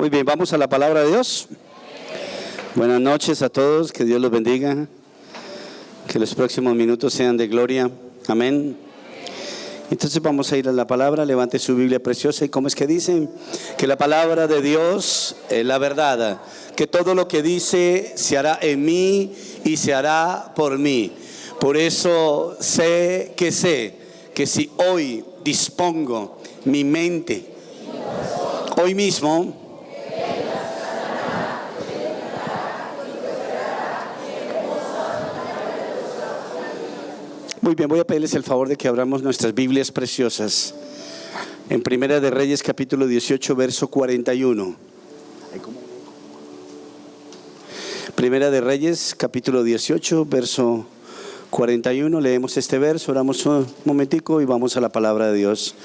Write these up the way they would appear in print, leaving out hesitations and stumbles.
Muy bien, vamos a la palabra de Dios. Buenas noches a todos, que Dios los bendiga, que los próximos minutos sean de gloria, amén. Entonces vamos a ir a la palabra. Levante su Biblia preciosa. ¿Y cómo es que dice? Que la palabra de Dios es la verdad, que todo lo que dice se hará en mí y se hará por mí. Por eso sé que si hoy dispongo mi mente, hoy mismo, muy bien, voy a pedirles el favor de que abramos nuestras Biblias preciosas en Primera de Reyes capítulo 18 verso 41. Primera de Reyes capítulo 18 verso 41, leemos este verso, oramos un momentico y vamos a la palabra de Dios.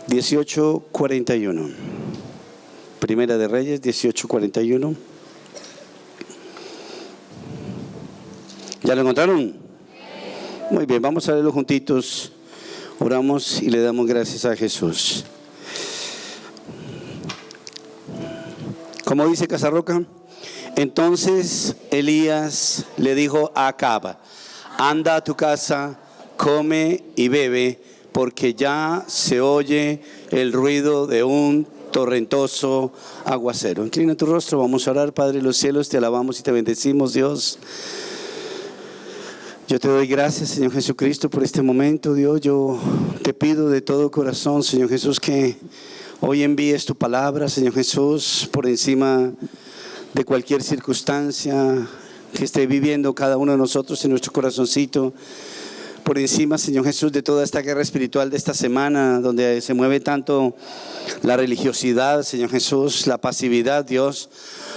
18:41. Primera de Reyes 18:41. ¿Ya lo encontraron? Muy bien, vamos a leerlo juntitos. Oramos y le damos gracias a Jesús. ¿Cómo dice Casarroca? Entonces Elías le dijo a Acab: anda a tu casa, come y bebe, porque ya se oye el ruido de un torrentoso aguacero. Inclina tu rostro, vamos a orar. Padre de los cielos, te alabamos y te bendecimos, Dios. Yo te doy gracias, Señor Jesucristo, por este momento, Dios. Yo te pido de todo corazón, Señor Jesús, que hoy envíes tu palabra, Señor Jesús, por encima de cualquier circunstancia que esté viviendo cada uno de nosotros en nuestro corazoncito. Por encima, Señor Jesús, de toda esta guerra espiritual de esta semana, donde se mueve tanto la religiosidad, Señor Jesús, la pasividad, Dios.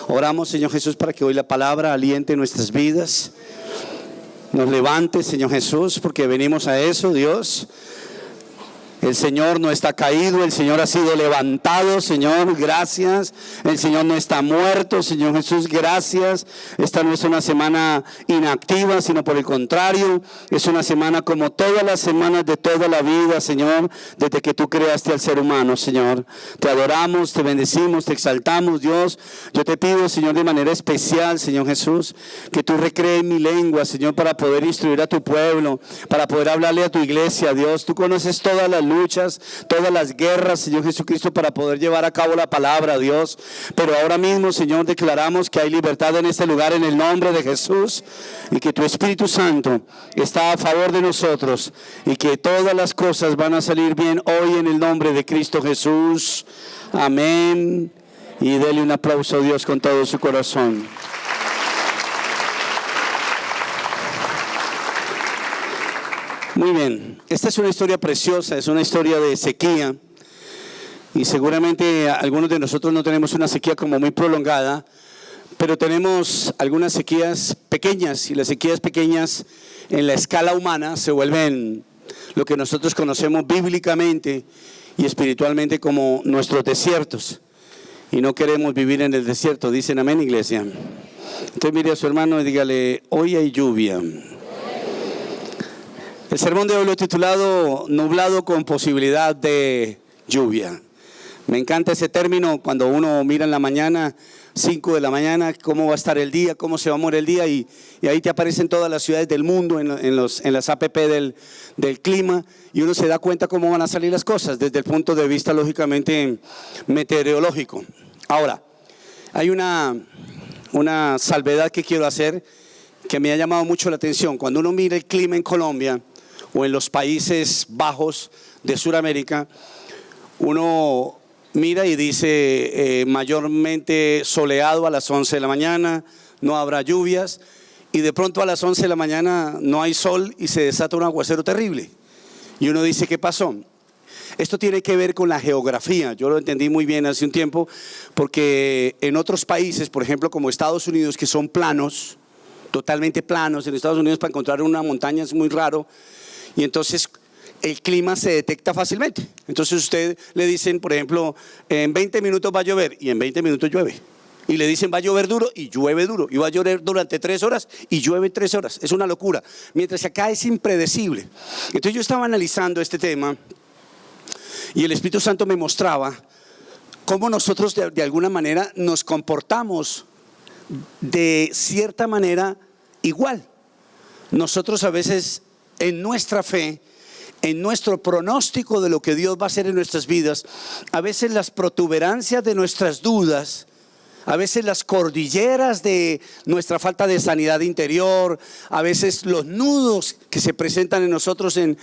Oramos, Señor Jesús, para que hoy la palabra aliente nuestras vidas. Nos levante, Señor Jesús, porque venimos a eso, Dios. El Señor no está caído, el Señor ha sido levantado, Señor, gracias. El Señor no está muerto, Señor Jesús, gracias. Esta no es una semana inactiva, sino por el contrario, es una semana como todas las semanas de toda la vida, Señor, desde que tú creaste al ser humano, Señor. Te adoramos, te bendecimos, te exaltamos, Dios. Yo te pido, Señor, de manera especial, Señor Jesús, que tú recrees mi lengua, Señor, para poder instruir a tu pueblo, para poder hablarle a tu iglesia, Dios. Tú conoces todas las luchas, todas las guerras, Señor Jesucristo, para poder llevar a cabo la palabra, Dios. Pero ahora mismo, Señor, declaramos que hay libertad en este lugar en el nombre de Jesús, y que tu Espíritu Santo está a favor de nosotros, y que todas las cosas van a salir bien hoy en el nombre de Cristo Jesús. Amén. Y dele un aplauso a Dios con todo su corazón. Muy bien, esta es una historia preciosa, es una historia de sequía, y seguramente algunos de nosotros no tenemos una sequía como muy prolongada, pero tenemos algunas sequías pequeñas, y las sequías pequeñas en la escala humana se vuelven lo que nosotros conocemos bíblicamente y espiritualmente como nuestros desiertos, y no queremos vivir en el desierto. Dicen amén, iglesia. Entonces mire a su hermano y dígale: hoy hay lluvia. El sermón de hoy lo he titulado nublado con posibilidad de lluvia. Me encanta ese término cuando uno mira en la mañana, 5 de la mañana, cómo va a estar el día, cómo se va a mover el día, y ahí te aparecen todas las ciudades del mundo en las app del clima, y uno se da cuenta cómo van a salir las cosas desde el punto de vista lógicamente meteorológico. Ahora, hay una salvedad que quiero hacer que me ha llamado mucho la atención. Cuando uno mira el clima en Colombia o en los Países Bajos de Sudamérica, uno mira y dice mayormente soleado a las 11 de la mañana, no habrá lluvias, y de pronto a las 11 de la mañana no hay sol y se desata un aguacero terrible. Y uno dice: ¿qué pasó? Esto tiene que ver con la geografía. Yo lo entendí muy bien hace un tiempo, porque en otros países, por ejemplo como Estados Unidos, que son planos, totalmente planos, en Estados Unidos para encontrar una montaña es muy raro, y entonces el clima se detecta fácilmente. Entonces usted le dicen, por ejemplo, en 20 minutos va a llover, y en 20 minutos llueve. Y le dicen va a llover duro, y llueve duro. Y va a llover durante 3 horas, y llueve 3 horas. Es una locura. Mientras que acá es impredecible. Entonces yo estaba analizando este tema, y el Espíritu Santo me mostraba cómo nosotros de alguna manera nos comportamos de cierta manera igual. Nosotros a veces en nuestra fe, en nuestro pronóstico de lo que Dios va a hacer en nuestras vidas, a veces las protuberancias de nuestras dudas, a veces las cordilleras de nuestra falta de sanidad interior, a veces los nudos que se presentan en nosotros en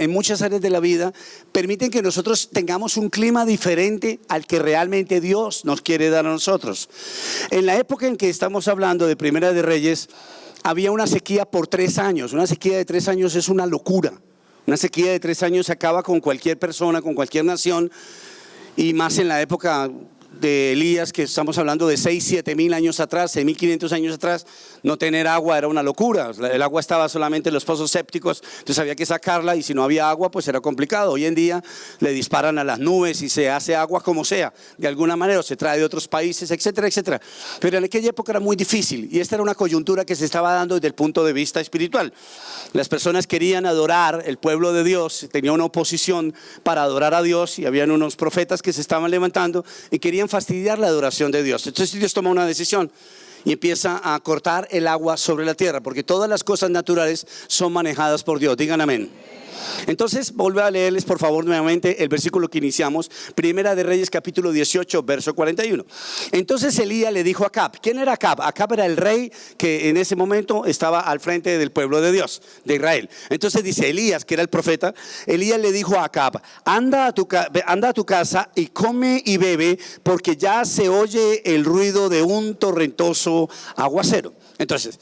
muchas áreas de la vida, permiten que nosotros tengamos un clima diferente al que realmente Dios nos quiere dar a nosotros. En la época en que estamos hablando de Primera de Reyes, había una sequía por 3 años. Una sequía de 3 años es una locura. Una sequía de 3 años acaba con cualquier persona, con cualquier nación, y más en la época de Elías, que estamos hablando de 6-7 mil años atrás, 6.500 años atrás. No tener agua era una locura. El agua estaba solamente en los pozos sépticos, entonces había que sacarla, y si no había agua pues era complicado. Hoy en día le disparan a las nubes y se hace agua como sea, de alguna manera, o se trae de otros países, etcétera, etcétera. Pero en aquella época era muy difícil, y esta era una coyuntura que se estaba dando desde el punto de vista espiritual. Las personas querían adorar, el pueblo de Dios tenía una oposición para adorar a Dios, y habían unos profetas que se estaban levantando y querían fastidiar la adoración de Dios. Entonces Dios toma una decisión y empieza a cortar el agua sobre la tierra, porque todas las cosas naturales son manejadas por Dios. Digan amén. Entonces, vuelvo a leerles por favor nuevamente el versículo que iniciamos, Primera de Reyes capítulo 18, verso 41. Entonces Elías le dijo a Acab. ¿Quién era Acab? Acab era el rey que en ese momento estaba al frente del pueblo de Dios, de Israel. Entonces dice Elías, que era el profeta, Elías le dijo a Acab: anda a tu casa y come y bebe, porque ya se oye el ruido de un torrentoso aguacero. Entonces,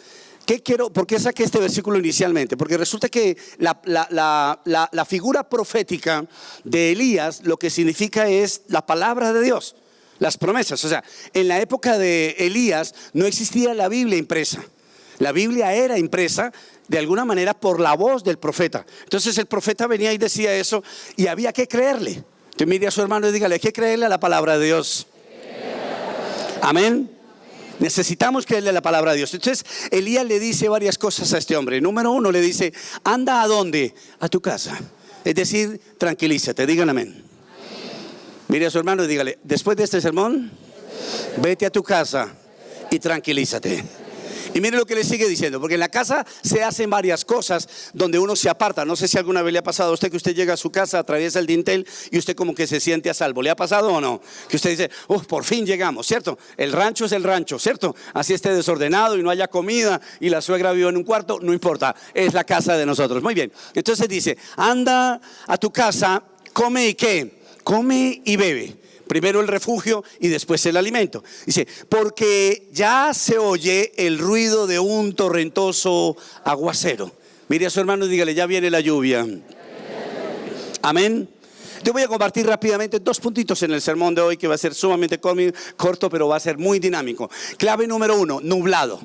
¿por qué saqué este versículo inicialmente? Porque resulta que la figura profética de Elías lo que significa es la palabra de Dios, las promesas. O sea, en la época de Elías no existía la Biblia impresa. La Biblia era impresa de alguna manera por la voz del profeta. Entonces el profeta venía y decía eso, y había que creerle. Entonces mire a su hermano y dígale: hay que creerle a la palabra de Dios. Amén. Necesitamos creerle la palabra de Dios. Entonces Elías le dice varias cosas a este hombre. Número 1, le dice: anda ¿a dónde? A tu casa. Es decir, tranquilízate. Digan amén. Mire a su hermano y dígale: después de este sermón, vete a tu casa y tranquilízate. Y mire lo que le sigue diciendo, porque en la casa se hacen varias cosas donde uno se aparta. No sé si alguna vez le ha pasado a usted que usted llega a su casa, atraviesa el dintel y usted como que se siente a salvo. ¿Le ha pasado o no? Que usted dice: por fin llegamos, ¿cierto? El rancho es el rancho, ¿cierto? Así esté desordenado y no haya comida y la suegra vive en un cuarto, no importa, es la casa de nosotros. Muy bien, entonces dice: anda a tu casa, come y ¿qué? Come y bebe. Primero el refugio y después el alimento. Dice: porque ya se oye el ruido de un torrentoso aguacero. Mire a su hermano y dígale: ya viene la lluvia. Amén. Yo voy a compartir rápidamente 2 puntitos en el sermón de hoy, que va a ser sumamente corto, pero va a ser muy dinámico. Clave número 1, nublado.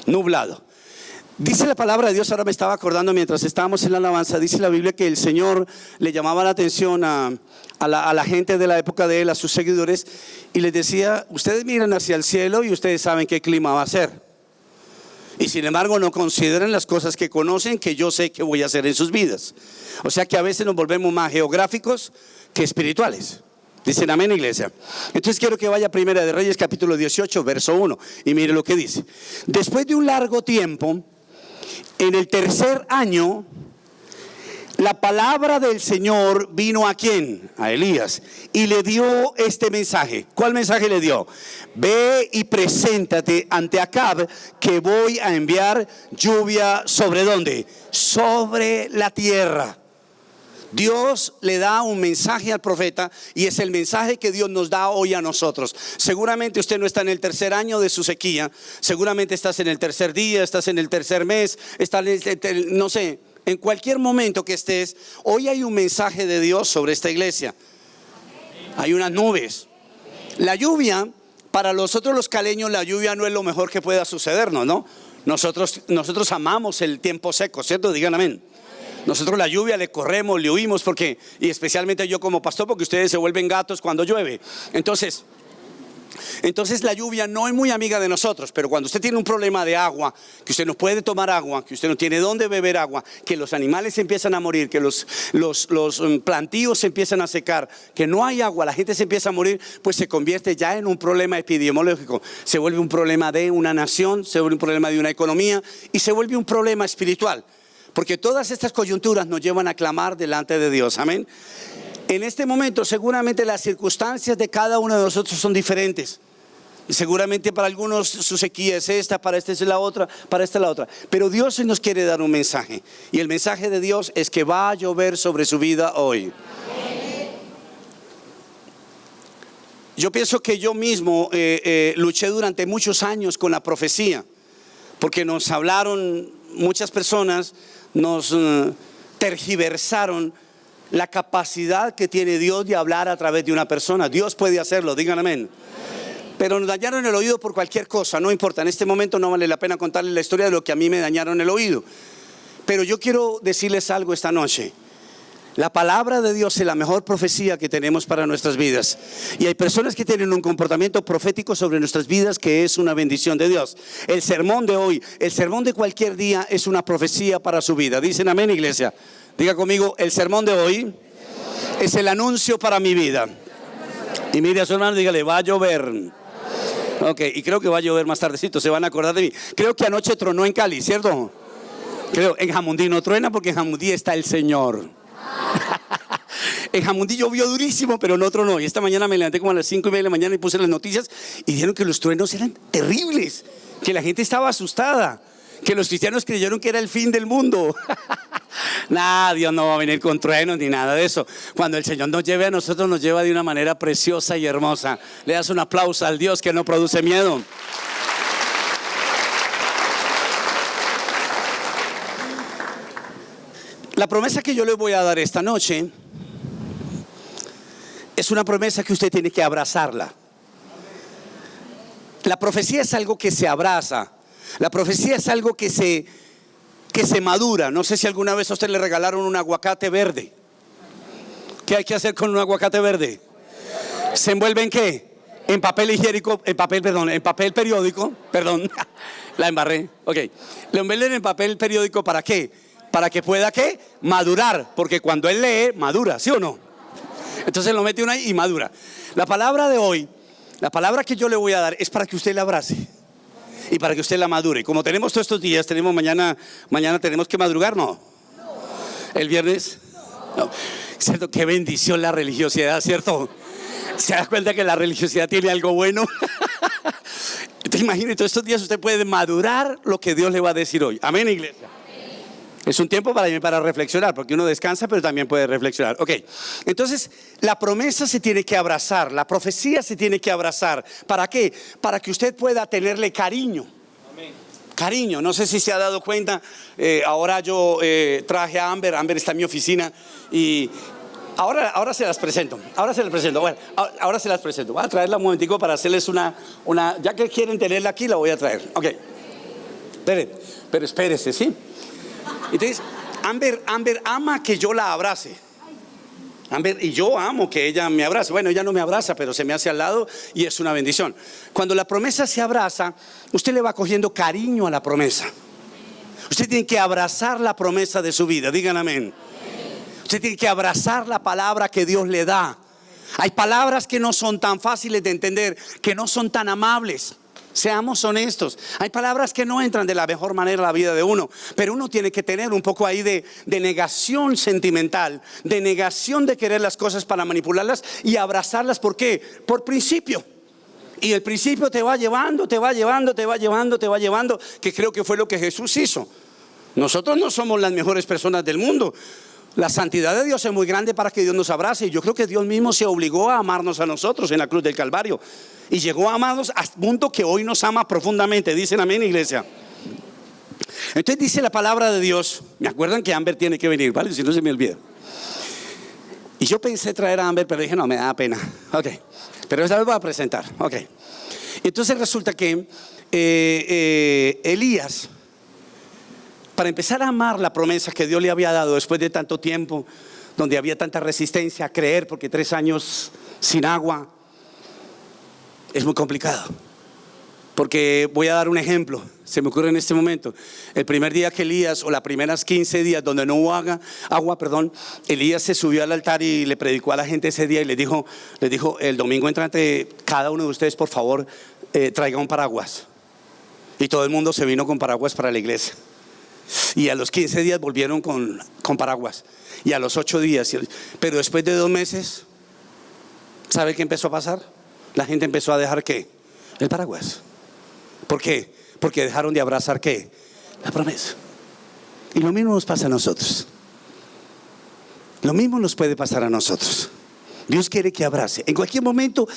Nublado. Dice la palabra de Dios, ahora me estaba acordando mientras estábamos en la alabanza, dice la Biblia que el Señor le llamaba la atención a la gente de la época de él, a sus seguidores, y les decía: ustedes miran hacia el cielo y ustedes saben qué clima va a ser, y sin embargo no consideran las cosas que conocen, que yo sé que voy a hacer en sus vidas. O sea que a veces nos volvemos más geográficos que espirituales. Dicen amén, iglesia. Entonces quiero que vaya a Primera de Reyes capítulo 18, verso 1, y mire lo que dice: después de un largo tiempo, en el 3er año, la palabra del Señor vino ¿a quién? A Elías, y le dio este mensaje. ¿Cuál mensaje le dio? Ve y preséntate ante Acab, que voy a enviar lluvia ¿sobre dónde? Sobre la tierra. Dios le da un mensaje al profeta, y es el mensaje que Dios nos da hoy a nosotros. Seguramente usted no está en el 3er año de su sequía, seguramente estás en el 3er día, estás en el 3er mes, estás no sé, en cualquier momento que estés. Hoy hay un mensaje de Dios sobre esta iglesia. Hay unas nubes. La lluvia, para nosotros los caleños, la lluvia no es lo mejor que pueda sucedernos, ¿no? Nosotros amamos el tiempo seco, ¿cierto? Digan amén. Nosotros la lluvia le corremos, le huimos, porque, y especialmente yo como pastor, porque ustedes se vuelven gatos cuando llueve. Entonces, Entonces la lluvia no es muy amiga de nosotros, pero cuando usted tiene un problema de agua, que usted no puede tomar agua, que usted no tiene dónde beber agua, que los animales se empiezan a morir, que los plantíos se empiezan a secar, que no hay agua, la gente se empieza a morir, pues se convierte ya en un problema epidemiológico, se vuelve un problema de una nación, se vuelve un problema de una economía y se vuelve un problema espiritual, porque todas estas coyunturas nos llevan a clamar delante de Dios, amén. En este momento seguramente las circunstancias de cada uno de nosotros son diferentes. Y seguramente para algunos su sequía es esta, para este es la otra, para esta es la otra. Pero Dios nos quiere dar un mensaje. Y el mensaje de Dios es que va a llover sobre su vida hoy. Yo pienso que yo mismo luché durante muchos años con la profecía. Porque nos hablaron muchas personas, nos tergiversaron la capacidad que tiene Dios de hablar a través de una persona. Dios puede hacerlo, digan amén. Pero nos dañaron el oído por cualquier cosa, no importa. En este momento no vale la pena contarles la historia de lo que a mí me dañaron el oído. Pero yo quiero decirles algo esta noche. La palabra de Dios es la mejor profecía que tenemos para nuestras vidas. Y hay personas que tienen un comportamiento profético sobre nuestras vidas que es una bendición de Dios. El sermón de hoy, el sermón de cualquier día es una profecía para su vida. Dicen amén, iglesia. Diga conmigo, el sermón de hoy es el anuncio para mi vida. Y mire a su hermano, dígale, va a llover. Ok, y creo que va a llover más tardecito, se van a acordar de mí. Creo que anoche tronó en Cali, ¿cierto? Creo, en Jamundí no truena porque en Jamundí está el Señor. En Jamundí llovió durísimo, pero no tronó. Y esta mañana me levanté como a las 5:30 de la mañana y puse las noticias y dijeron que los truenos eran terribles, que la gente estaba asustada, que los cristianos creyeron que era el fin del mundo. Nada, Dios no va a venir con truenos ni nada de eso. Cuando el Señor nos lleve a nosotros, nos lleva de una manera preciosa y hermosa. Le das un aplauso al Dios que no produce miedo. La promesa que yo le voy a dar esta noche es una promesa que usted tiene que abrazarla. La profecía es algo que se abraza. La profecía es algo que se madura. No sé si alguna vez a usted le regalaron un aguacate verde. ¿Qué hay que hacer con un aguacate verde? ¿Se envuelve en qué? En papel higiénico, en papel periódico, la embarré. Ok. Lo envuelven en papel periódico, ¿para qué? Para que pueda, ¿qué? Madurar, porque cuando él lee, madura, ¿sí o no? Entonces lo mete uno ahí y madura. La palabra de hoy, la palabra que yo le voy a dar es para que usted la abrace y para que usted la madure. Como tenemos todos estos días, tenemos mañana tenemos que madrugar, ¿no? ¿El viernes? No. ¿Cierto? Qué bendición la religiosidad, ¿cierto? ¿Se da cuenta que la religiosidad tiene algo bueno? Te imaginas, todos estos días usted puede madurar lo que Dios le va a decir hoy. Amén, iglesia. Es un tiempo para reflexionar, porque uno descansa, pero también puede reflexionar. Ok, entonces la promesa se tiene que abrazar, la profecía se tiene que abrazar. ¿Para qué? Para que usted pueda tenerle cariño. Amén. Cariño, no sé si se ha dado cuenta, ahora yo traje a Amber está en mi oficina y ahora se las presento. Bueno, ahora se las presento. Voy a traerla un momentico para hacerles una, ya que quieren tenerla aquí, la voy a traer. Ok, pero espérese, ¿sí? Entonces, Amber ama que yo la abrace. Amber, y yo amo que ella me abrace. Bueno, ella no me abraza, pero se me hace al lado y es una bendición. Cuando la promesa se abraza, usted le va cogiendo cariño a la promesa. Usted tiene que abrazar la promesa de su vida. Digan amén. Usted tiene que abrazar la palabra que Dios le da. Hay palabras que no son tan fáciles de entender, que no son tan amables. Seamos honestos, hay palabras que no entran de la mejor manera a la vida de uno, pero uno tiene que tener un poco ahí de negación sentimental, de negación de querer las cosas para manipularlas y abrazarlas. ¿Por qué? Por principio. Y el principio te va llevando, que creo que fue lo que Jesús hizo. Nosotros no somos las mejores personas del mundo. La santidad de Dios es muy grande para que Dios nos abrace. Y yo creo que Dios mismo se obligó a amarnos a nosotros en la cruz del Calvario. Y llegó a amarnos al punto que hoy nos ama profundamente. Dicen amén, iglesia. Entonces dice la palabra de Dios. Me acuerdan que Amber tiene que venir, ¿vale? Si no se me olvida. Y yo pensé traer a Amber, pero dije no, me da pena. Ok, pero esta vez voy a presentar. Ok. Entonces resulta que Elías, para empezar a amar la promesa que Dios le había dado después de tanto tiempo, donde había tanta resistencia a creer, porque 3 años sin agua, es muy complicado. Porque voy a dar un ejemplo, se me ocurre en este momento. El primer día que Elías, o las primeras 15 días donde no hubo agua, Elías se subió al altar y le predicó a la gente ese día y les dijo, el domingo entrante, cada uno de ustedes por favor traiga un paraguas. Y todo el mundo se vino con paraguas para la iglesia. Y a los 15 días volvieron con paraguas. Y a los 8 días, pero después de 2 meses, ¿sabe qué empezó a pasar? La gente empezó a dejar ¿qué? El paraguas. ¿Por qué? Porque dejaron de abrazar ¿qué? La promesa. Y lo mismo nos pasa a nosotros. Lo mismo nos puede pasar a nosotros. Dios quiere que abrace. En cualquier momento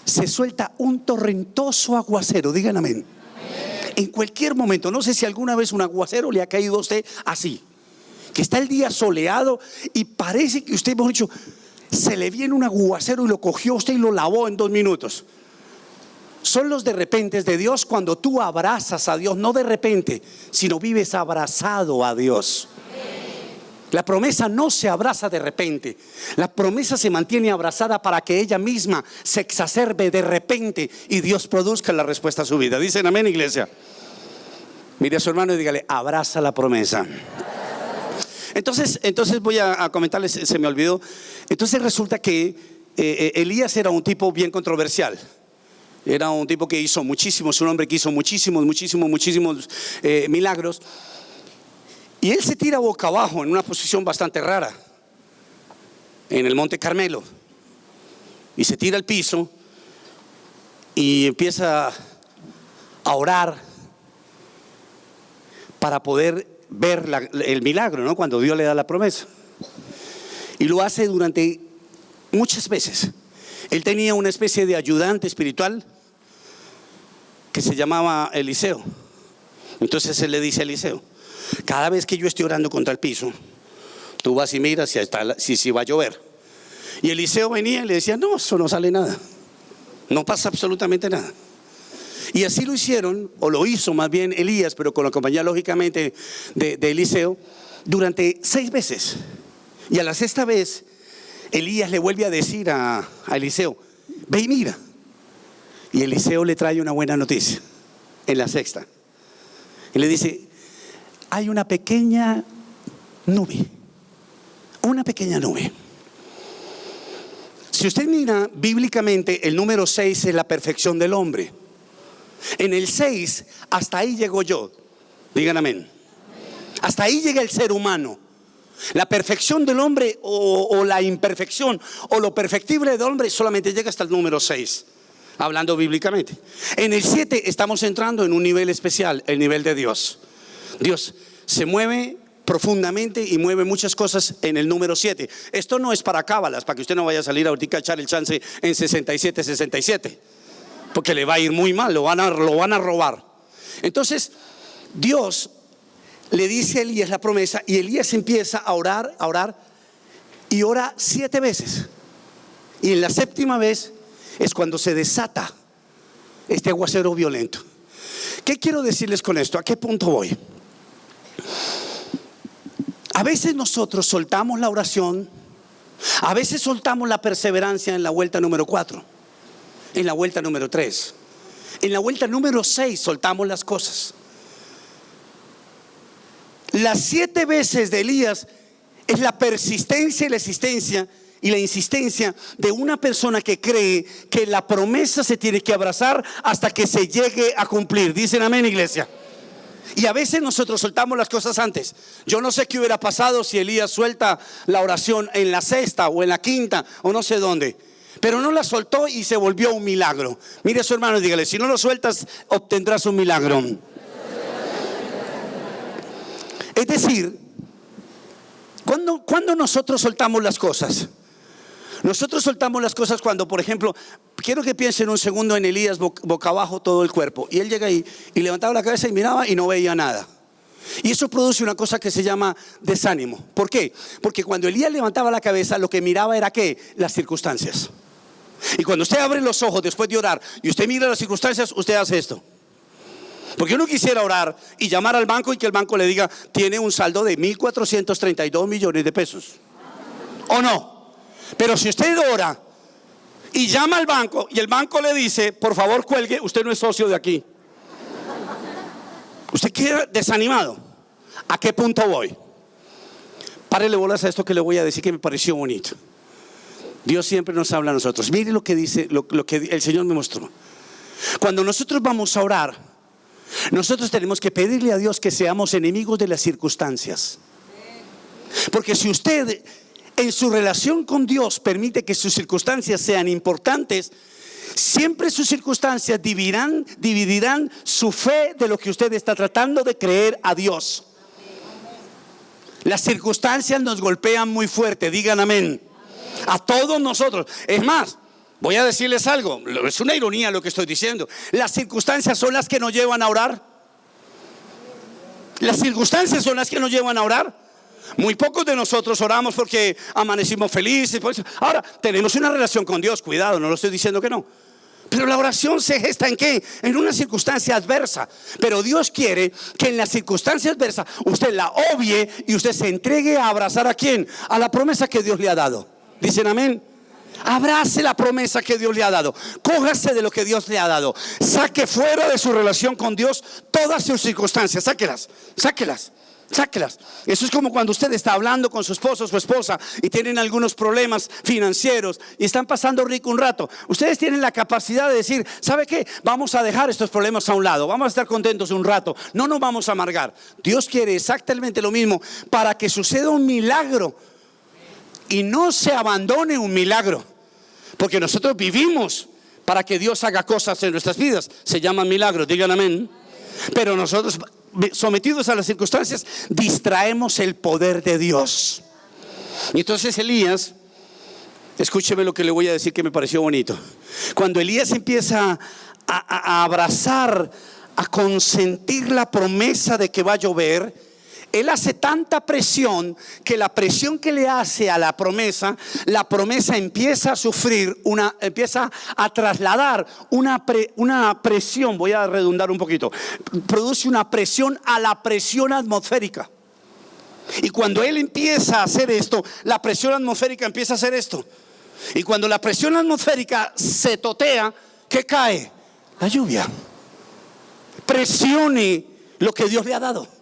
se suelta un torrentoso aguacero. Digan amén. En cualquier momento. No sé si alguna vez un aguacero le ha caído a usted así, que está el día soleado y parece que usted, mejor dicho, se le viene un aguacero y lo cogió usted y lo lavó en 2 minutos. Son los de repentes de Dios cuando tú abrazas a Dios, no de repente, sino vives abrazado a Dios. La promesa no se abraza de repente. La promesa se mantiene abrazada para que ella misma se exacerbe de repente y Dios produzca la respuesta a su vida. Dicen amén, iglesia. Mire a su hermano y dígale, abraza la promesa. Entonces voy a comentarles, se me olvidó. Entonces resulta que Elías era un tipo bien controversial. Era un tipo que hizo muchísimos, un hombre que hizo muchísimos milagros. Y él se tira boca abajo en una posición bastante rara en el Monte Carmelo. Y se tira al piso y empieza a orar para poder ver el milagro, ¿no? Cuando Dios le da la promesa. Y lo hace durante muchas veces. Él tenía una especie de ayudante espiritual que se llamaba Eliseo. Entonces él le dice a Eliseo, cada vez que yo esté orando contra el piso, tú vas y miras si va a llover. Y Eliseo venía y le decía, no, eso no sale nada, no pasa absolutamente nada. Y así lo hicieron, o lo hizo más bien Elías, pero con la compañía lógicamente de Eliseo, durante 6 veces. Y a la 6ª vez Elías le vuelve a decir a Eliseo, ve y mira. Y Eliseo le trae una buena noticia en la 6ª. Y le dice, hay una pequeña nube. Una pequeña nube. Si usted mira bíblicamente, el número 6 es la perfección del hombre. En el 6, hasta ahí llego yo. Digan amén. Hasta ahí llega el ser humano. La perfección del hombre o la imperfección o lo perfectible del hombre solamente llega hasta el número 6, hablando bíblicamente. En el 7 estamos entrando en un nivel especial, el nivel de Dios. Dios se mueve profundamente y mueve muchas cosas en el número 7. Esto no es para cábalas, para que usted no vaya a salir ahorita a echar el chance en 67, porque le va a ir muy mal, lo van a robar. Entonces Dios le dice a Elías la promesa y Elías empieza a orar y ora 7 veces. Y en la 7ª vez es cuando se desata este aguacero violento. ¿Qué quiero decirles con esto? ¿A qué punto voy? A veces nosotros soltamos la oración, a veces soltamos la perseverancia en la vuelta número 4, en la vuelta número 3, en la vuelta número 6 soltamos las cosas. Las 7 veces de Elías es la persistencia y la existencia y la insistencia de una persona que cree que la promesa se tiene que abrazar hasta que se llegue a cumplir. Dicen amén, iglesia. Y a veces nosotros soltamos las cosas antes. Yo no sé qué hubiera pasado si Elías suelta la oración en la 6ª o en la 5ª o no sé dónde, pero no la soltó y se volvió un milagro. Mire a su hermano y dígale, si no lo sueltas obtendrás un milagro. Es decir, cuando nosotros soltamos las cosas, nosotros soltamos las cosas cuando, por ejemplo, quiero que piensen un segundo en Elías boca abajo todo el cuerpo. Y él llega ahí y levantaba la cabeza y miraba y no veía nada. Y eso produce una cosa que se llama desánimo. ¿Por qué? Porque cuando Elías levantaba la cabeza, lo que miraba era ¿qué? Las circunstancias. Y cuando usted abre los ojos después de orar y usted mira las circunstancias, usted hace esto. Porque uno quisiera orar y llamar al banco y que el banco le diga, tiene un saldo de 1.432 millones de pesos. ¿O no? Pero si usted ora y llama al banco y el banco le dice: por favor cuelgue, usted no es socio de aquí. Usted queda desanimado. ¿A qué punto voy? Párele bolas a esto que le voy a decir, que me pareció bonito. Dios siempre nos habla a nosotros. Mire lo que dice, lo que el Señor me mostró. Cuando nosotros vamos a orar, nosotros tenemos que pedirle a Dios que seamos enemigos de las circunstancias. Porque si usted en su relación con Dios permite que sus circunstancias sean importantes, siempre sus circunstancias dividirán su fe de lo que usted está tratando de creer a Dios. Las circunstancias nos golpean muy fuerte, digan amén. A todos nosotros. Es más, voy a decirles algo, es una ironía lo que estoy diciendo. Las circunstancias son las que nos llevan a orar. Las circunstancias son las que nos llevan a orar. Muy pocos de nosotros oramos porque amanecimos felices. Ahora, tenemos una relación con Dios, cuidado, no lo estoy diciendo que no. Pero la oración se gesta ¿en qué? En una circunstancia adversa. Pero Dios quiere que en la circunstancia adversa usted la obvie y usted se entregue a abrazar ¿a quién? A la promesa que Dios le ha dado. ¿Dicen amén? Abrace la promesa que Dios le ha dado. Cójase de lo que Dios le ha dado. Saque fuera de su relación con Dios todas sus circunstancias. Sáquelas. Eso es como cuando usted está hablando con su esposo o su esposa y tienen algunos problemas financieros y están pasando rico un rato. Ustedes tienen la capacidad de decir: ¿sabe qué? Vamos a dejar estos problemas a un lado, vamos a estar contentos un rato, no nos vamos a amargar. Dios quiere exactamente lo mismo para que suceda un milagro y no se abandone un milagro, porque nosotros vivimos para que Dios haga cosas en nuestras vidas. Se llaman milagros, digan amén. Pero nosotros, sometidos a las circunstancias, distraemos el poder de Dios. Y entonces Elías, escúcheme lo que le voy a decir que me pareció bonito. Cuando Elías empieza a abrazar, a consentir la promesa de que va a llover, él hace tanta presión que la presión que le hace a la promesa empieza a sufrir, empieza a trasladar una presión, voy a redundar un poquito, produce una presión a la presión atmosférica. Y cuando él empieza a hacer esto, la presión atmosférica empieza a hacer esto. Y cuando la presión atmosférica se totea, ¿qué cae? La lluvia. Presione lo que Dios le ha dado.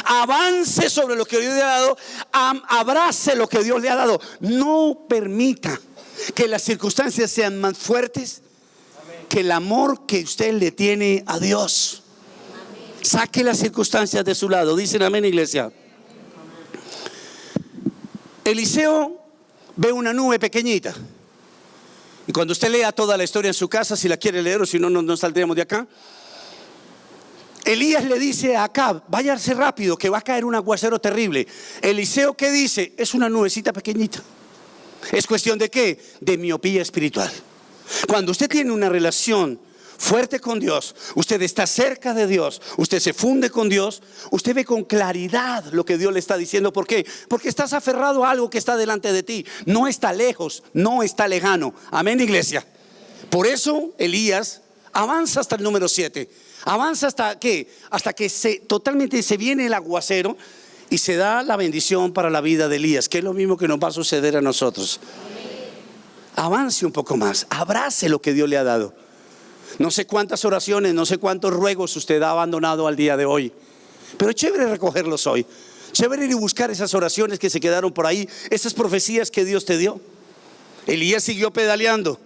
Avance sobre lo que Dios le ha dado. Abrace lo que Dios le ha dado. No permita que las circunstancias sean más fuertes que el amor que usted le tiene a Dios. Saque las circunstancias de su lado. Dicen amén, iglesia. Eliseo ve una nube pequeñita. Y cuando usted lea toda la historia en su casa, si la quiere leer o si no, no saldríamos de acá. Elías le dice a Acab: váyase rápido que va a caer un aguacero terrible. Eliseo, ¿qué dice? Es una nubecita pequeñita. ¿Es cuestión de qué? De miopía espiritual. Cuando usted tiene una relación fuerte con Dios, usted está cerca de Dios, usted se funde con Dios, usted ve con claridad lo que Dios le está diciendo. ¿Por qué? Porque estás aferrado a algo que está delante de ti. No está lejos, no está lejano. Amén, iglesia. Por eso Elías avanza hasta el número 7. Avanza hasta ¿qué? Hasta que totalmente se viene el aguacero y se da la bendición para la vida de Elías, que es lo mismo que nos va a suceder a nosotros. Avance un poco más, abrace lo que Dios le ha dado. No sé cuántas oraciones, no sé cuántos ruegos usted ha abandonado al día de hoy, pero es chévere recogerlos hoy. Chévere ir y buscar esas oraciones que se quedaron por ahí, esas profecías que Dios te dio. Elías siguió pedaleando,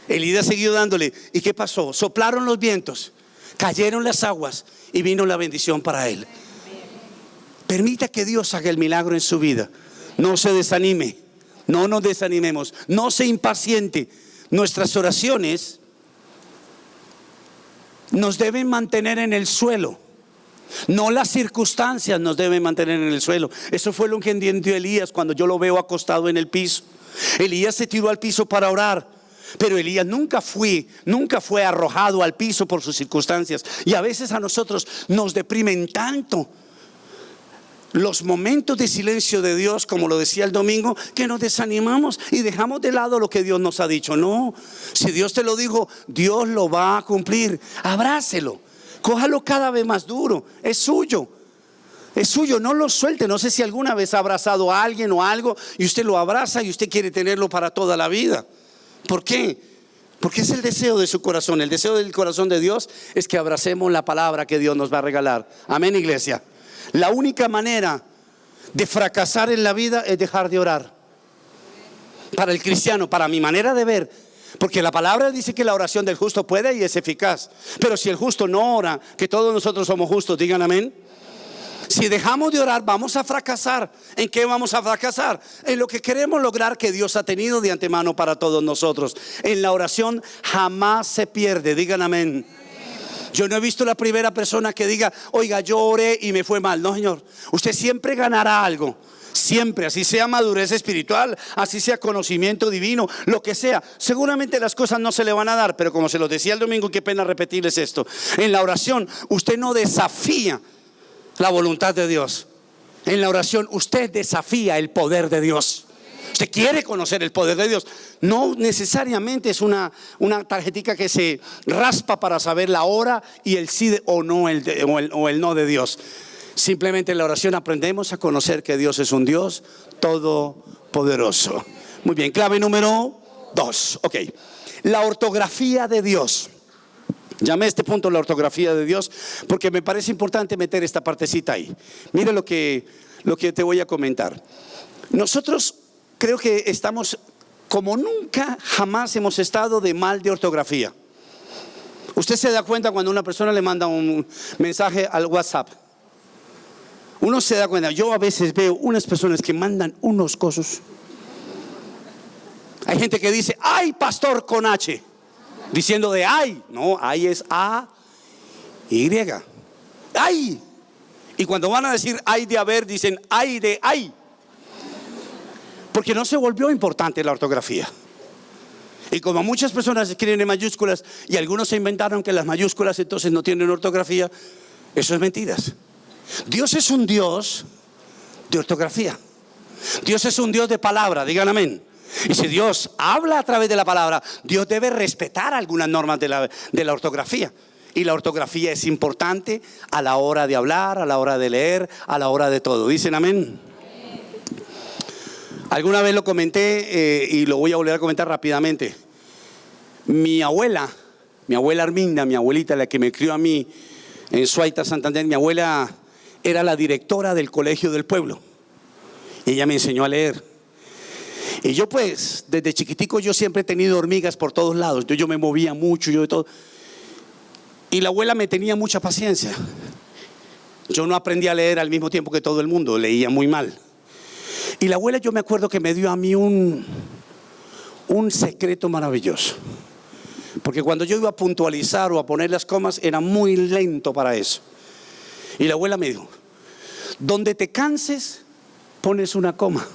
Elías siguió dándole. ¿Y qué pasó? Soplaron los vientos, cayeron las aguas y vino la bendición para él. Permita que Dios haga el milagro en su vida. No se desanime, no nos desanimemos, no se impaciente. Nuestras oraciones nos deben mantener en el suelo, no las circunstancias nos deben mantener en el suelo. Eso fue lo que entendió Elías cuando yo lo veo acostado en el piso. Elías se tiró al piso para orar, pero Elías nunca fue arrojado al piso por sus circunstancias. Y a veces a nosotros nos deprimen tanto los momentos de silencio de Dios, como lo decía el domingo, que nos desanimamos y dejamos de lado lo que Dios nos ha dicho. No, si Dios te lo dijo, Dios lo va a cumplir. Abrácelo, cójalo cada vez más duro. Es suyo, no lo suelte. No sé si alguna vez ha abrazado a alguien o algo y usted lo abraza y usted quiere tenerlo para toda la vida. ¿Por qué? Porque es el deseo de su corazón. El deseo del corazón de Dios es que abracemos la palabra que Dios nos va a regalar. Amén, iglesia. La única manera de fracasar en la vida es dejar de orar. Para el cristiano, para mi manera de ver, porque la palabra dice que la oración del justo puede y es eficaz. Pero si el justo no ora, que todos nosotros somos justos, digan amén. Si dejamos de orar, vamos a fracasar. ¿En qué vamos a fracasar? En lo que queremos lograr que Dios ha tenido de antemano para todos nosotros. En la oración jamás se pierde, digan amén. Yo no he visto la primera persona que diga, oiga, yo oré y me fue mal. No, señor, usted siempre ganará algo. Siempre, así sea madurez espiritual, así sea conocimiento divino, lo que sea. Seguramente las cosas no se le van a dar, pero como se los decía el domingo, qué pena repetirles esto. En la oración usted no desafía la voluntad de Dios. En la oración usted desafía el poder de Dios. Usted quiere conocer el poder de Dios. No necesariamente es una tarjetica que se raspa para saber la hora y el sí o no, o el no de Dios. Simplemente en la oración aprendemos a conocer que Dios es un Dios todopoderoso. Muy bien, clave número 2. Ok, la ortografía de Dios. Llamé a este punto la ortografía de Dios porque me parece importante meter esta partecita ahí. Mire lo que te voy a comentar. Nosotros creo que estamos como nunca jamás hemos estado de mal de ortografía. Usted se da cuenta cuando una persona le manda un mensaje al WhatsApp. Uno se da cuenta. Yo a veces veo unas personas que mandan unos cosas. Hay gente que dice, ay, pastor, con H, diciendo de ay. No, ay es A-Y. Ay. Y cuando van a decir ay de haber, dicen ay de ay. Porque no se volvió importante la ortografía. Y como muchas personas escriben en mayúsculas y algunos se inventaron que las mayúsculas entonces no tienen ortografía, eso es mentiras. Dios es un Dios de ortografía. Dios es un Dios de palabra, digan amén. Y si Dios habla a través de la palabra, Dios debe respetar algunas normas de la ortografía. Y la ortografía es importante a la hora de hablar, a la hora de leer, a la hora de todo. ¿Dicen amén? Alguna vez lo comenté y lo voy a volver a comentar rápidamente. Mi abuela Arminda, mi abuelita, la que me crió a mí en Suaita, Santander, mi abuela era la directora del colegio del pueblo. Ella me enseñó a leer. Y yo pues, desde chiquitico yo siempre he tenido hormigas por todos lados. Yo me movía mucho, yo de todo. Y la abuela me tenía mucha paciencia. Yo no aprendí a leer al mismo tiempo que todo el mundo, leía muy mal. Y la abuela, yo me acuerdo que me dio a mí un secreto maravilloso. Porque cuando yo iba a puntualizar o a poner las comas, era muy lento para eso. Y la abuela me dijo, donde te canses, pones una coma.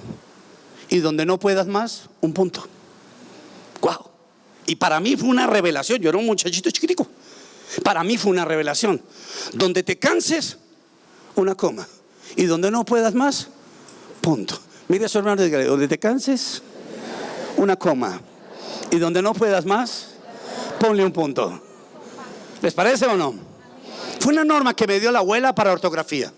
Y donde no puedas más, un punto. ¡Guau! Y para mí fue una revelación. Yo era un muchachito chiquitico. Para mí fue una revelación. Donde te canses, una coma. Y donde no puedas más, punto. Mira a su hermano, donde te canses, una coma. Y donde no puedas más, ponle un punto. ¿Les parece o no? Fue una norma que me dio la abuela para ortografía.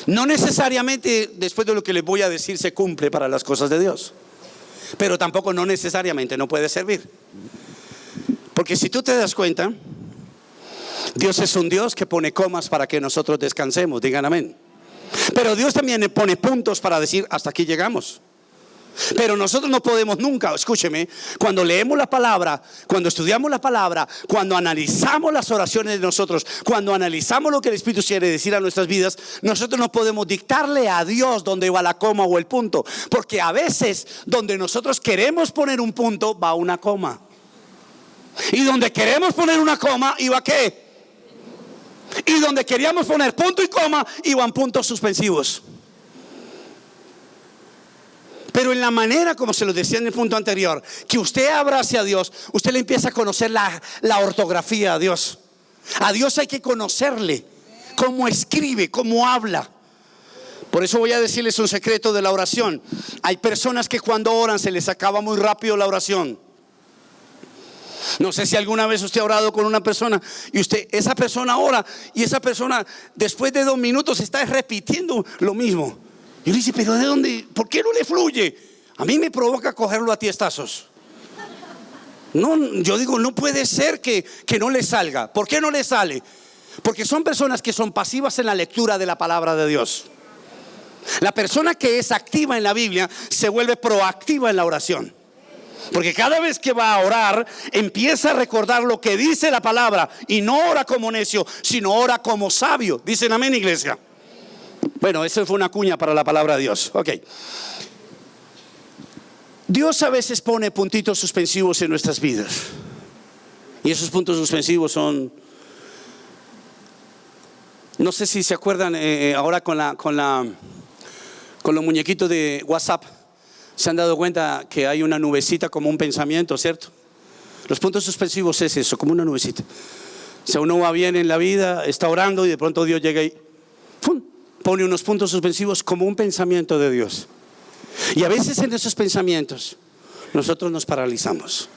No necesariamente después de lo que les voy a decir se cumple para las cosas de Dios, pero tampoco no necesariamente no puede servir. Porque si tú te das cuenta, Dios es un Dios que pone comas para que nosotros descansemos, digan amén. Pero Dios también pone puntos para decir hasta aquí llegamos. Pero nosotros no podemos nunca, escúcheme, cuando leemos la palabra, cuando estudiamos la palabra, cuando analizamos las oraciones de nosotros, cuando analizamos lo que el Espíritu quiere decir a nuestras vidas, nosotros no podemos dictarle a Dios dónde va la coma o el punto. Porque a veces donde nosotros queremos poner un punto, va una coma. Y donde queremos poner una coma, ¿iba qué? Y donde queríamos poner punto y coma, iban puntos suspensivos. Pero en la manera, como se lo decía en el punto anterior, que usted abrace a Dios, usted le empieza a conocer la ortografía a Dios. A Dios hay que conocerle, cómo escribe, cómo habla. Por eso voy a decirles un secreto de la oración. Hay personas que cuando oran se les acaba muy rápido la oración. No sé si alguna vez usted ha orado con una persona y esa persona ora y esa persona después de 2 minutos está repitiendo lo mismo. Yo le dice, pero ¿de dónde? ¿Por qué no le fluye? A mí me provoca cogerlo a tiestazos. No, yo digo, no puede ser que no le salga. ¿Por qué no le sale? Porque son personas que son pasivas en la lectura de la palabra de Dios. La persona que es activa en la Biblia se vuelve proactiva en la oración. Porque cada vez que va a orar, empieza a recordar lo que dice la palabra. Y no ora como necio, sino ora como sabio. Dicen amén, iglesia. Bueno, eso fue una cuña para la palabra de Dios. Ok. Dios a veces pone puntitos suspensivos en nuestras vidas. Y esos puntos suspensivos son, no sé si se acuerdan, ahora con los muñequitos de WhatsApp, se han dado cuenta que hay una nubecita como un pensamiento, ¿cierto? Los puntos suspensivos es eso, como una nubecita. O sea, uno va bien en la vida, está orando y de pronto Dios llega y ¡pum!, pone unos puntos suspensivos como un pensamiento de Dios. Y a veces en esos pensamientos nosotros nos paralizamos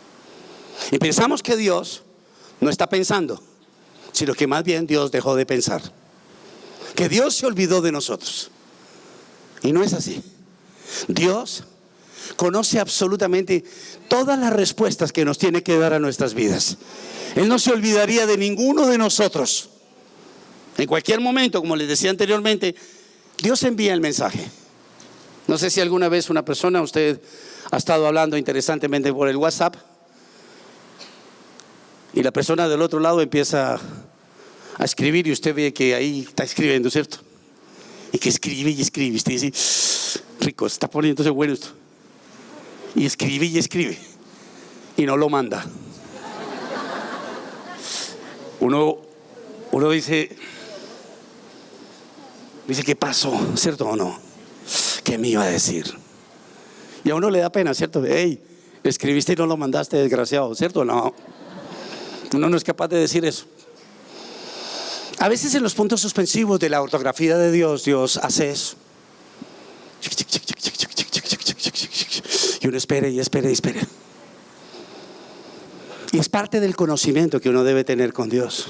y pensamos que Dios no está pensando, sino que más bien Dios dejó de pensar, que Dios se olvidó de nosotros. Y no es así. Dios conoce absolutamente todas las respuestas que nos tiene que dar a nuestras vidas. Él no se olvidaría de ninguno de nosotros. En cualquier momento, como les decía anteriormente, Dios envía el mensaje. No sé si alguna vez una persona, usted ha estado hablando interesantemente por el WhatsApp y la persona del otro lado empieza a escribir y usted ve que ahí está escribiendo, ¿cierto? Y que escribe y escribe. Usted dice, rico, está poniéndose bueno esto. Y escribe y escribe y no lo manda. Uno dice, ¿qué pasó? ¿Cierto o no? ¿Qué me iba a decir? Y a uno le da pena, ¿cierto? Hey, escribiste y no lo mandaste, desgraciado, ¿cierto o no? Uno no es capaz de decir eso. A veces en los puntos suspensivos de la ortografía de Dios, Dios hace eso. Y uno espera y espera y espera. Y es parte del conocimiento que uno debe tener con Dios.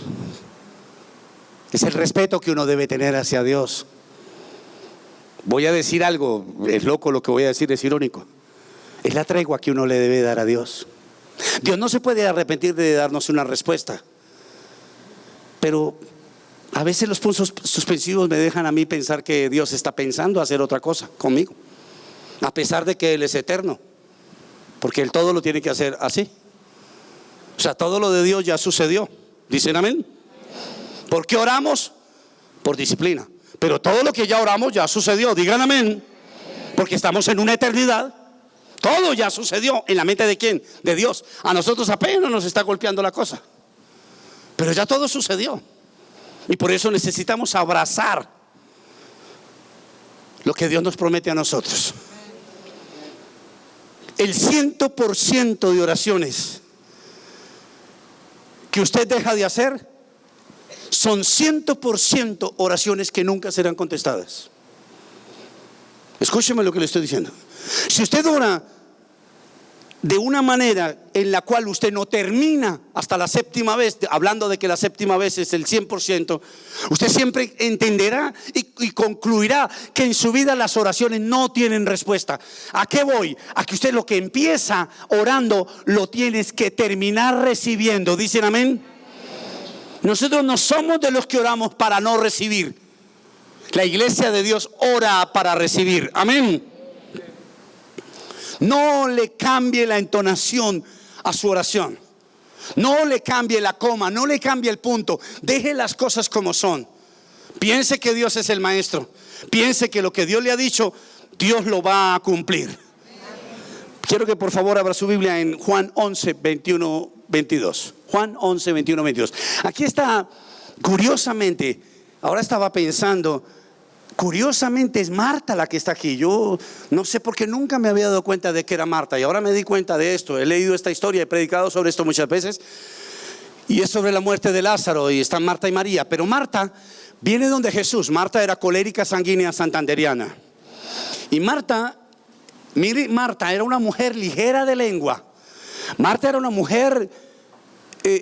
Es el respeto que uno debe tener hacia Dios. Voy a decir algo, es loco lo que voy a decir, es irónico. Es la tregua que uno le debe dar a Dios. Dios no se puede arrepentir de darnos una respuesta. Pero a veces los puntos suspensivos me dejan a mí pensar que Dios está pensando hacer otra cosa conmigo. A pesar de que Él es eterno. Porque Él todo lo tiene que hacer así. O sea, todo lo de Dios ya sucedió. ¿Dicen amén? ¿Por qué oramos? Por disciplina. Pero todo lo que ya oramos ya sucedió. Digan amén. Porque estamos en una eternidad. Todo ya sucedió. ¿En la mente de quién? De Dios. A nosotros apenas nos está golpeando la cosa. Pero ya todo sucedió. Y por eso necesitamos abrazar lo que Dios nos promete a nosotros. El 100% de oraciones que usted deja de hacer son 100% oraciones que nunca serán contestadas. Escúcheme lo que le estoy diciendo. Si usted ora de una manera en la cual usted no termina hasta la séptima vez, hablando de que la séptima vez es el 100%, usted siempre entenderá y concluirá que en su vida las oraciones no tienen respuesta. ¿A qué voy? A que usted lo que empieza orando lo tienes que terminar recibiendo. ¿Dicen amén? Nosotros no somos de los que oramos para no recibir. La iglesia de Dios ora para recibir. Amén. No le cambie la entonación a su oración. No le cambie la coma, no le cambie el punto. Deje las cosas como son. Piense que Dios es el maestro. Piense que lo que Dios le ha dicho, Dios lo va a cumplir. Quiero que por favor abra su Biblia en Juan 11, 21, 22. Juan 11, 21, 22. Aquí está, curiosamente, ahora estaba pensando, curiosamente es Marta la que está aquí. Yo no sé por qué nunca me había dado cuenta de que era Marta. Y ahora me di cuenta de esto. He leído esta historia, he predicado sobre esto muchas veces. Y es sobre la muerte de Lázaro. Y están Marta y María. Pero Marta viene donde Jesús. Marta era colérica sanguínea santanderiana. Y Marta, mire, Marta era una mujer ligera de lengua. Marta era una mujer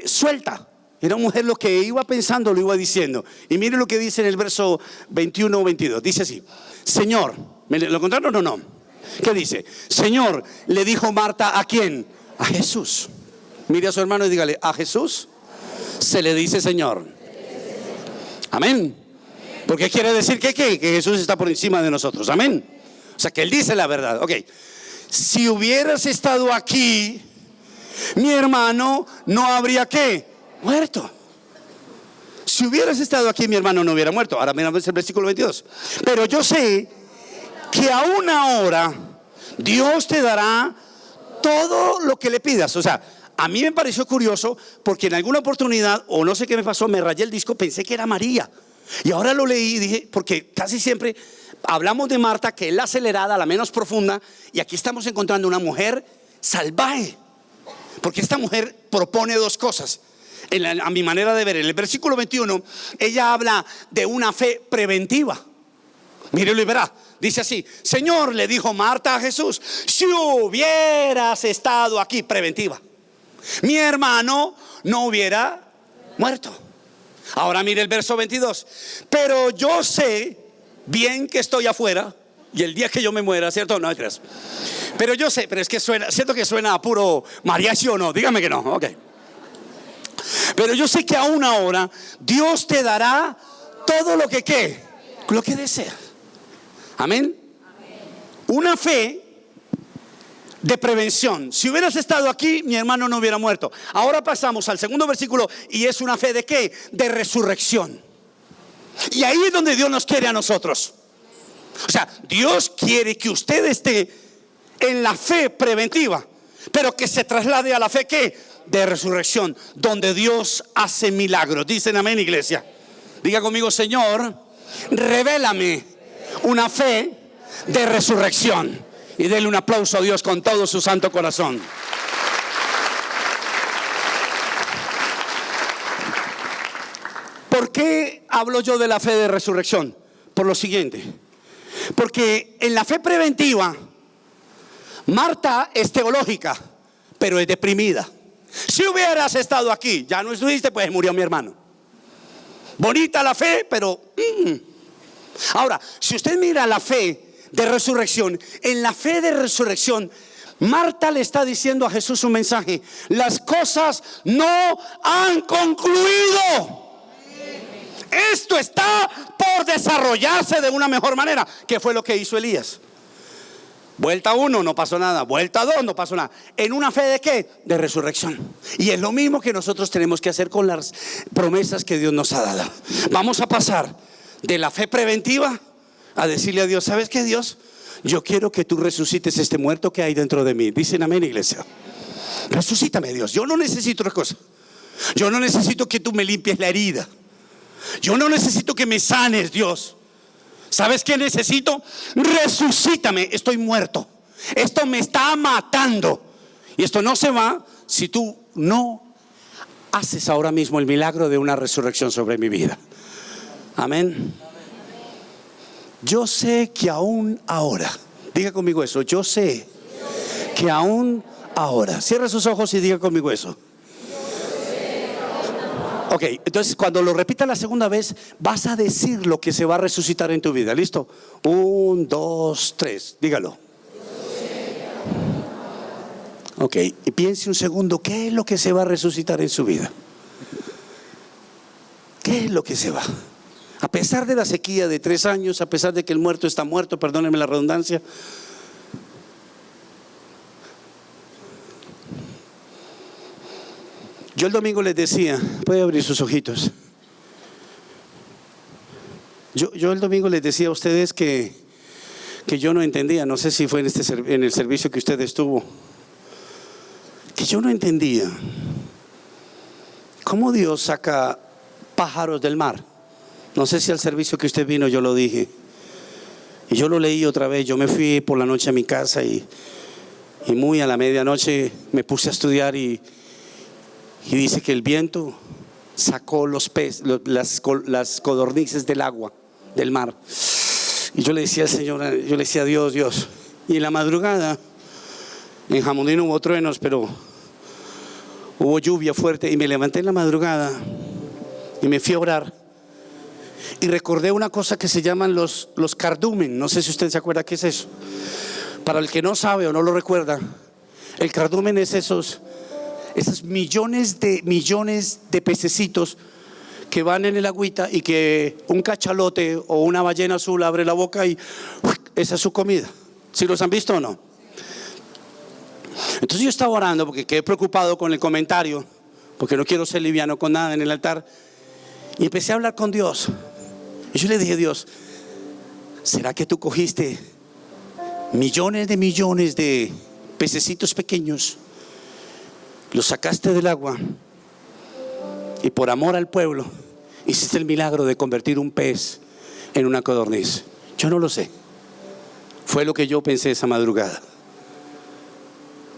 suelta. Era una mujer, lo que iba pensando lo iba diciendo. Y mire lo que dice en el verso 21 o 22. Dice así: Señor, ¿lo encontraron o no? ¿Qué dice? Señor, le dijo Marta, ¿a quién? A Jesús. Mire a su hermano y dígale: a Jesús se le dice Señor. Amén. Porque quiere decir que Jesús está por encima de nosotros. Amén. O sea, que Él dice la verdad. Ok. Si hubieras estado aquí, mi hermano no habría muerto. Si hubieras estado aquí, mi hermano no hubiera muerto. Ahora miramos el versículo 22. Pero yo sé que aún ahora Dios te dará todo lo que le pidas. O sea, a mí me pareció curioso porque en alguna oportunidad, o no sé qué me pasó, me rayé el disco, pensé que era María. Y ahora lo leí y dije, porque casi siempre hablamos de Marta, que es la acelerada, la menos profunda, y aquí estamos encontrando una mujer salvaje. Porque esta mujer propone dos cosas, a mi manera de ver. En el versículo 21, ella habla de una fe preventiva. Mírelo y verá. Dice así: Señor, le dijo Marta a Jesús, si hubieras estado aquí, preventiva, mi hermano no hubiera muerto. Ahora mire el verso 22. Pero yo sé bien que estoy afuera, y el día que yo me muera, ¿cierto? No creas. Pero yo sé, pero es que suena, ¿cierto que suena a puro mariachi o no? Dígame que no, ok. Pero yo sé que aún ahora Dios te dará todo lo que lo que desea. Amén. Una fe de prevención. Si hubieras estado aquí, mi hermano no hubiera muerto. Ahora pasamos al segundo versículo, y es una fe de ¿qué? De resurrección. Y ahí es donde Dios nos quiere a nosotros. O sea, Dios quiere que usted esté en la fe preventiva, pero que se traslade a la fe de resurrección, donde Dios hace milagros. Dicen amén, iglesia. Diga conmigo: Señor, revélame una fe de resurrección. Y denle un aplauso a Dios con todo su santo corazón. ¿Por qué hablo yo de la fe de resurrección? Por lo siguiente: porque en la fe preventiva, Marta es teológica, pero es deprimida. Si hubieras estado aquí, ya no estuviste, pues murió mi hermano. Bonita la fe, pero Ahora, si usted mira la fe de resurrección, en la fe de resurrección, Marta le está diciendo a Jesús un mensaje: las cosas no han concluido. Esto está por desarrollarse de una mejor manera. ¿Qué fue lo que hizo Elías? Vuelta 1, no pasó nada. Vuelta 2, no pasó nada. En una fe de ¿qué? De resurrección. Y es lo mismo que nosotros tenemos que hacer con las promesas que Dios nos ha dado. Vamos a pasar de la fe preventiva a decirle a Dios: ¿sabes qué, Dios? Yo quiero que tú resucites este muerto que hay dentro de mí. Dicen amén, iglesia. Resucítame, Dios. Yo no necesito otra cosa. Yo no necesito que tú me limpies la herida. Yo no necesito que me sanes, Dios. ¿Sabes qué necesito? Resucítame. Estoy muerto. Esto me está matando. Y esto no se va si tú no haces ahora mismo el milagro de una resurrección sobre mi vida. Amén. Yo sé que aún ahora, diga conmigo eso: yo sé que aún ahora. Cierra sus ojos y diga conmigo eso. Ok, entonces cuando lo repita la segunda vez, vas a decir lo que se va a resucitar en tu vida. ¿Listo? 1, 2, 3, dígalo. Ok, y piense un segundo: ¿qué es lo que se va a resucitar en su vida? ¿Qué es lo que se va? A pesar de la sequía de 3 años, a pesar de que el muerto está muerto, perdónenme la redundancia. Yo el domingo les decía, puede abrir sus ojitos. Yo el domingo les decía a ustedes que yo no entendía, no sé si fue en el servicio que usted estuvo, que yo no entendía cómo Dios saca pájaros del mar. No sé si al servicio que usted vino yo lo dije, y yo lo leí otra vez. Yo me fui por la noche a mi casa y muy a la medianoche me puse a estudiar y dice que el viento sacó los peces, las codornices del agua, del mar. Y yo le decía al Señor, yo le decía: Dios, Dios. Y en la madrugada, en Jamundí no hubo truenos, pero hubo lluvia fuerte. Y me levanté en la madrugada y me fui a orar. Y recordé una cosa que se llaman los cardumen. No sé si usted se acuerda qué es eso. Para el que no sabe o no lo recuerda, el cardumen es Esos millones de pececitos que van en el agüita y que un cachalote o una ballena azul abre la boca y esa es su comida. ¿Sí los han visto o no? Entonces yo estaba orando porque quedé preocupado con el comentario, porque no quiero ser liviano con nada en el altar, y empecé a hablar con Dios. Y yo le dije: Dios, ¿será que tú cogiste millones de pececitos pequeños, los sacaste del agua y por amor al pueblo hiciste el milagro de convertir un pez en una codorniz? Yo no lo sé. Fue lo que yo pensé esa madrugada.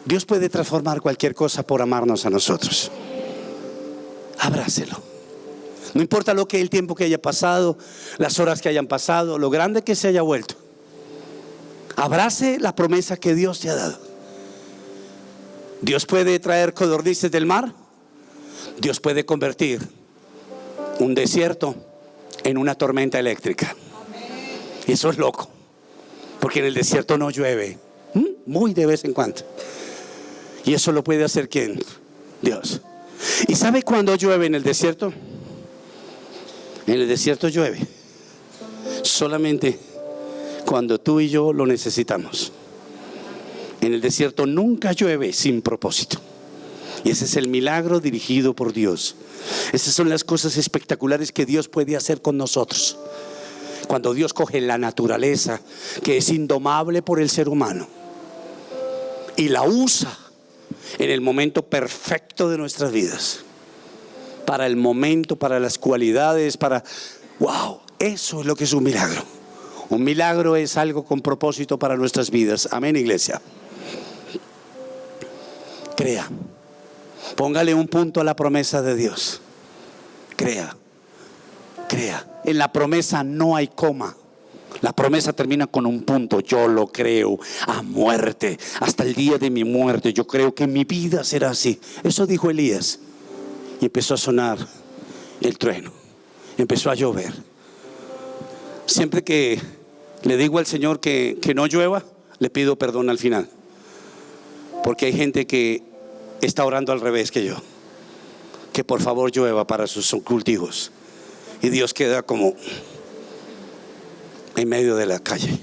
Dios puede transformar cualquier cosa por amarnos a nosotros. Abrácelo. No importa lo que el tiempo que haya pasado, las horas que hayan pasado, lo grande que se haya vuelto. Abrace la promesa que Dios te ha dado. Dios puede traer codornices del mar. Dios puede convertir un desierto en una tormenta eléctrica. Y eso es loco, porque en el desierto no llueve, muy de vez en cuando. Y eso lo puede hacer ¿quién? Dios. ¿Y sabe cuándo llueve en el desierto? En el desierto llueve solamente cuando tú y yo lo necesitamos. En el desierto nunca llueve sin propósito. Y ese es el milagro dirigido por Dios. Esas son las cosas espectaculares que Dios puede hacer con nosotros. Cuando Dios coge la naturaleza, que es indomable por el ser humano, y la usa en el momento perfecto de nuestras vidas, para el momento, para las cualidades, wow, eso es lo que es un milagro. Un milagro es algo con propósito para nuestras vidas. Amén, iglesia. Crea. Póngale un punto a la promesa de Dios. Crea. En la promesa no hay coma. La promesa termina con un punto. Yo lo creo a muerte, hasta el día de mi muerte. Yo creo que mi vida será así. Eso dijo Elías. Y empezó a sonar el trueno. Empezó a llover. Siempre que le digo al Señor que no llueva, le pido perdón al final. Porque hay gente que está orando al revés que yo. Que por favor llueva para sus cultivos. Y Dios queda como en medio de la calle.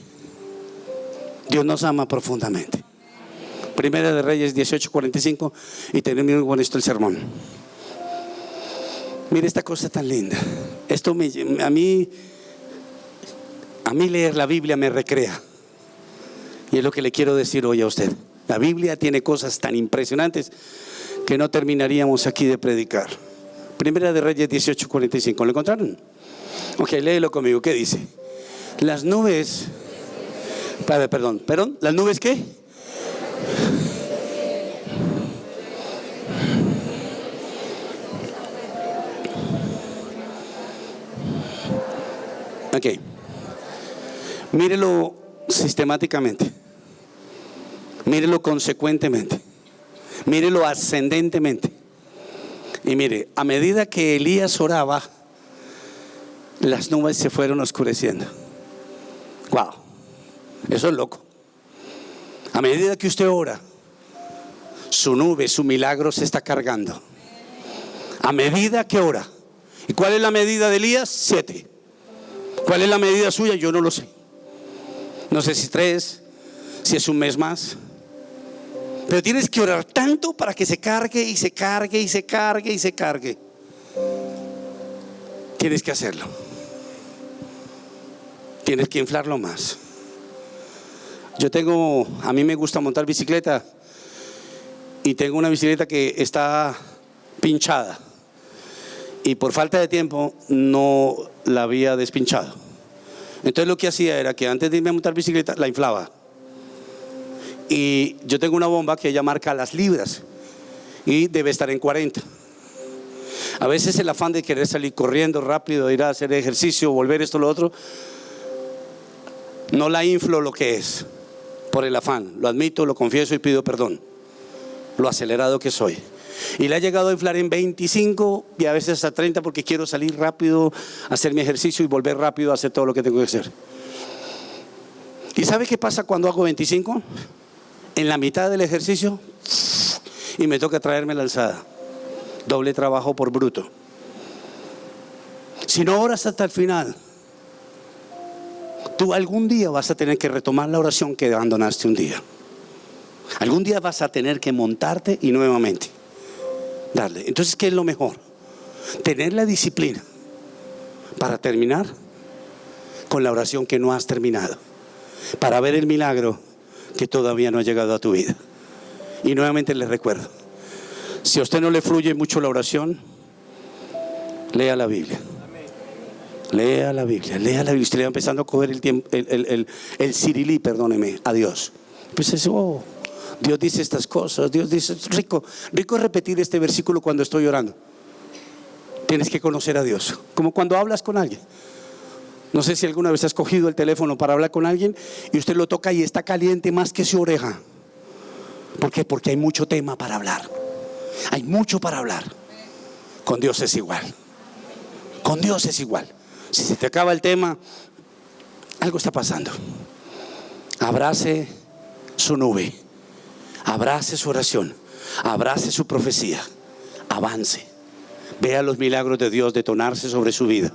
Dios nos ama profundamente. Primera de Reyes 18:45. Y termino con esto el sermón. Mire esta cosa tan linda. Esto a mí leer la Biblia me recrea. Y es lo que le quiero decir hoy a usted. La Biblia tiene cosas tan impresionantes que no terminaríamos aquí de predicar. Primera de Reyes 18:45. ¿Lo encontraron? Ok, léelo conmigo. ¿Qué dice? Las nubes. Perdón. ¿Las nubes qué? Ok. Mírelo sistemáticamente. Mírelo consecuentemente. Mírelo ascendentemente. Y mire, a medida que Elías oraba, las nubes se fueron oscureciendo. Wow, eso es loco. A medida que usted ora, su nube, su milagro se está cargando. A medida que ora. ¿Y cuál es la medida de Elías? 7. ¿Cuál es la medida suya? Yo no lo sé. No sé si 3, si es un mes más. Pero tienes que orar tanto para que se cargue y se cargue y se cargue y se cargue. Tienes que hacerlo. Tienes que inflarlo más. A mí me gusta montar bicicleta y tengo una bicicleta que está pinchada y por falta de tiempo no la había despinchado. Entonces lo que hacía era que antes de irme a montar bicicleta la inflaba. Y yo tengo una bomba que ella marca las libras y debe estar en 40. A veces el afán de querer salir corriendo rápido, ir a hacer ejercicio, volver esto, lo otro, no la inflo lo que es, por el afán. Lo admito, lo confieso y pido perdón. Lo acelerado que soy. Y la he llegado a inflar en 25 y a veces hasta 30 porque quiero salir rápido, hacer mi ejercicio y volver rápido a hacer todo lo que tengo que hacer. ¿Y sabe qué pasa cuando hago 25? En la mitad del ejercicio y me toca traerme la alzada. Doble trabajo por bruto. Si no oras hasta el final, tú algún día vas a tener que retomar la oración que abandonaste un día. Algún día vas a tener que montarte y nuevamente darle. Entonces, ¿qué es lo mejor? Tener la disciplina para terminar con la oración que no has terminado, para ver el milagro que todavía no ha llegado a tu vida. Y nuevamente les recuerdo, si a usted no le fluye mucho la oración, lea la Biblia. Lea la Biblia, lea la Biblia. Usted le va empezando a coger el tiempo, el cirilí, perdóneme, a Dios. Pues eso, Dios dice estas cosas, Dios dice, rico es repetir este versículo cuando estoy orando. Tienes que conocer a Dios, como cuando hablas con alguien. No sé si alguna vez has cogido el teléfono para hablar con alguien y usted lo toca y está caliente más que su oreja. ¿Por qué? Porque hay mucho tema para hablar. Hay mucho para hablar. Con Dios es igual. Con Dios es igual. Si se te acaba el tema, algo está pasando. Abrace su nube, abrace su oración, abrace su profecía, avance. Vea los milagros de Dios detonarse sobre su vida.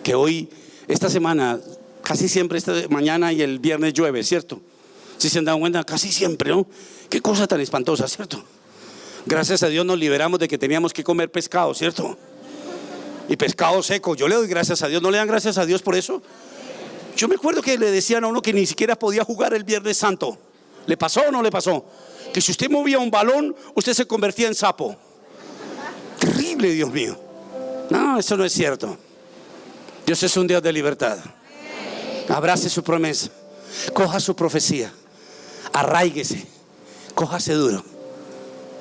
Que hoy, esta semana, casi siempre esta mañana y el viernes llueve, ¿cierto? Si se han dado cuenta, casi siempre, ¿no? Qué cosa tan espantosa, ¿cierto? Gracias a Dios nos liberamos de que teníamos que comer pescado, ¿cierto? Y pescado seco. Yo le doy gracias a Dios. ¿No le dan gracias a Dios por eso? Yo me acuerdo que le decían a uno que ni siquiera podía jugar el Viernes Santo. ¿Le pasó o no le pasó? Que si usted movía un balón, usted se convertía en sapo. Terrible, Dios mío. No, eso no es cierto. Dios es un Dios de libertad. Abrace su promesa, coja su profecía, arráiguese, cójase duro,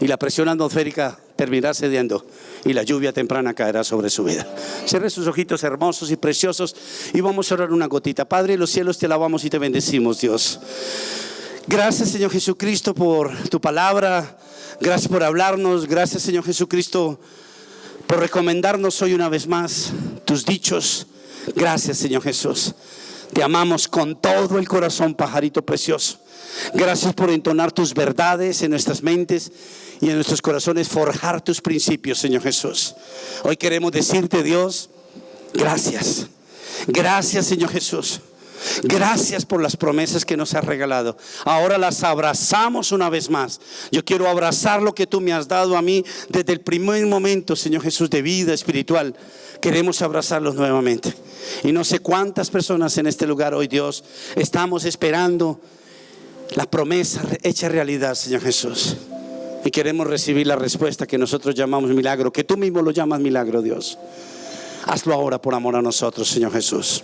y la presión atmosférica terminará cediendo y la lluvia temprana caerá sobre su vida. Cierre sus ojitos hermosos y preciosos y vamos a orar una gotita. Padre de los cielos, te alabamos y te bendecimos, Dios. Gracias, Señor Jesucristo, por tu palabra. Gracias por hablarnos. Gracias, Señor Jesucristo, por recomendarnos hoy una vez más tus dichos. Gracias, Señor Jesús. Te amamos con todo el corazón, pajarito precioso. Gracias por entonar tus verdades en nuestras mentes y en nuestros corazones, forjar tus principios, Señor Jesús. Hoy queremos decirte, Dios, gracias. Gracias, Señor Jesús. Gracias por las promesas que nos has regalado. Ahora las abrazamos una vez más. Yo quiero abrazar lo que tú me has dado a mí desde el primer momento, Señor Jesús, de vida espiritual. Queremos abrazarlos nuevamente. Y no sé cuántas personas en este lugar hoy, Dios, estamos esperando la promesa hecha realidad, Señor Jesús. Y queremos recibir la respuesta que nosotros llamamos milagro, que tú mismo lo llamas milagro, Dios. Hazlo ahora por amor a nosotros, Señor Jesús.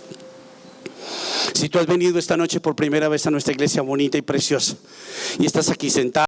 Si tú has venido esta noche por primera vez a nuestra iglesia bonita y preciosa y estás aquí sentado